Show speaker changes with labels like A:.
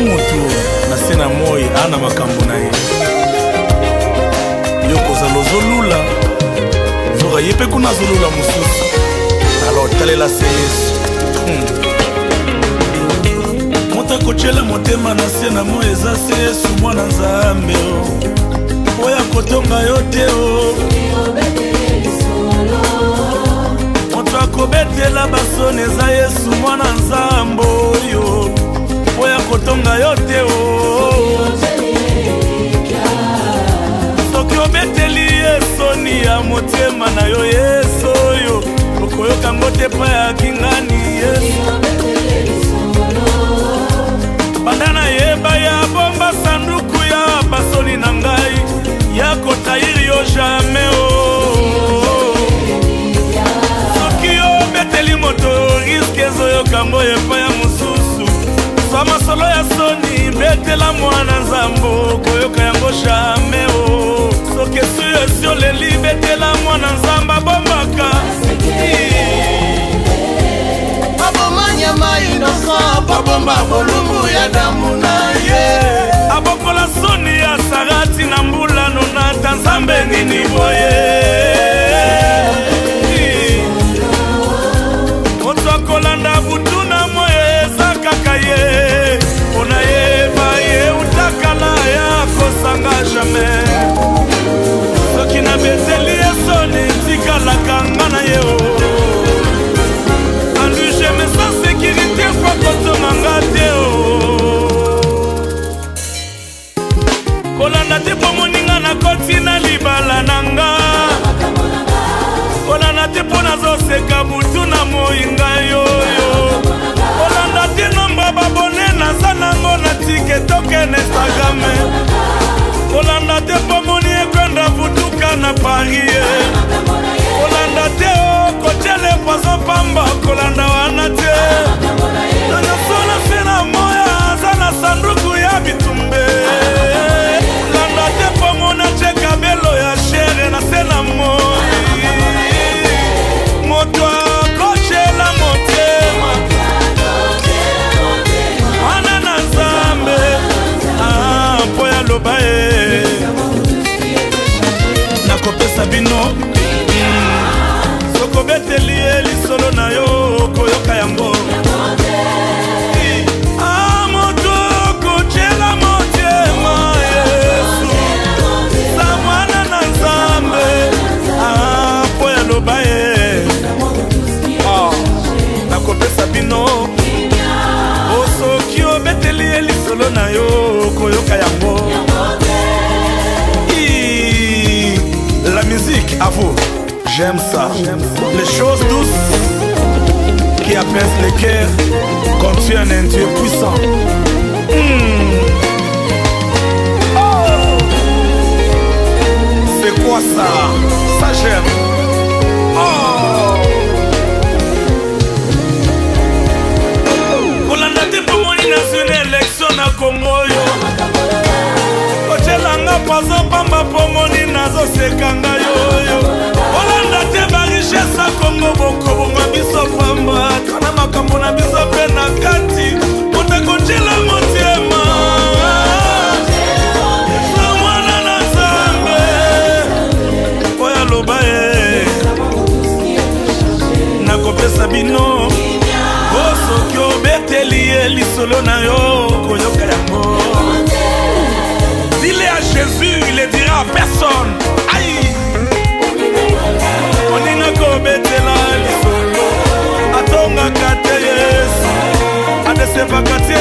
A: moto na se na moi ana makambo na ye yo kozala ozolula zoka ye mpe kuna azolula mosusu alors talela se yesu moto akotyela motema na se na moi eza se yesu mwana nzambe oyo akotonga yo te moto akobetela basoni eza yesu mwana nzambe oyo kotonga yo te soki obeteli esoni ya motema na yo yesu oyo okoyoka ngo te pa ya kingani yesu banda nayeba ya bomba sanduku ya basoni na ngai ya kotahiri yo jamai soki obeteli moto riske ezoyoka ngo epa ya mosusu sa masolo ya soni betela mwana nzambo koyoka yango jamai soki esu esioleli betela mwana nzambo abombaka aboma nyama inosa babomba bolumbu ya damu na ye abokola soni ya sarati na mbulano na ta nzambe nini boye moto akolanda butu na moye eza kaka ye mpona yeba ye utakala ya kosanga jamai soki na beteli esoni tikalaka nga na ye andujeme sans sécurité kwa kotonga nga te kolanda te mpo moninga na koti na libala na nga kolanda te mpo nazoseka butu na moyinga yoyo kolanda te nomba babone naza nango na tiketoke na instagram kolanda te mpo moni ekwenda butuka na paris kolanda te kotyele poiso pamba kolanda wana te nanasona se na moya aza na sanduku ya bitumbe kolanda te mpo mona cheka belo ya shere na se na moi moto akotyela motema wana na nzambe mpo ya loba ye nakopesa bino sokobeteli ye lisolo na yo koyoka yango moto kotyela motema yesu sa mwana na nzambe mpo ya loba ye nakopesa bino soki obeteli ye lisolo na yo koyoka yango la musique à vous. J'aime ça. Les choses douces qui apaisent les cœurs contiennent un Dieu puissant. Oh. C'est quoi ça? Ça j'aime. Oh. Kolanda te po moni na une élection na Congo yo. Kotelanga pazo pamba po moni nazosekanga yo. Kolanda te ba richesse a Congo boko bonga biso pamba kana makambo na biso pe na kati kote kotyela motema mwana na nzambe oya loba ye nakopesa bino soki obeteli ye lisolo na yo koyoka yango dile à Jésus il le dira à personne aïe oninga kobetela lisolo atongaka te yesu adesepaka te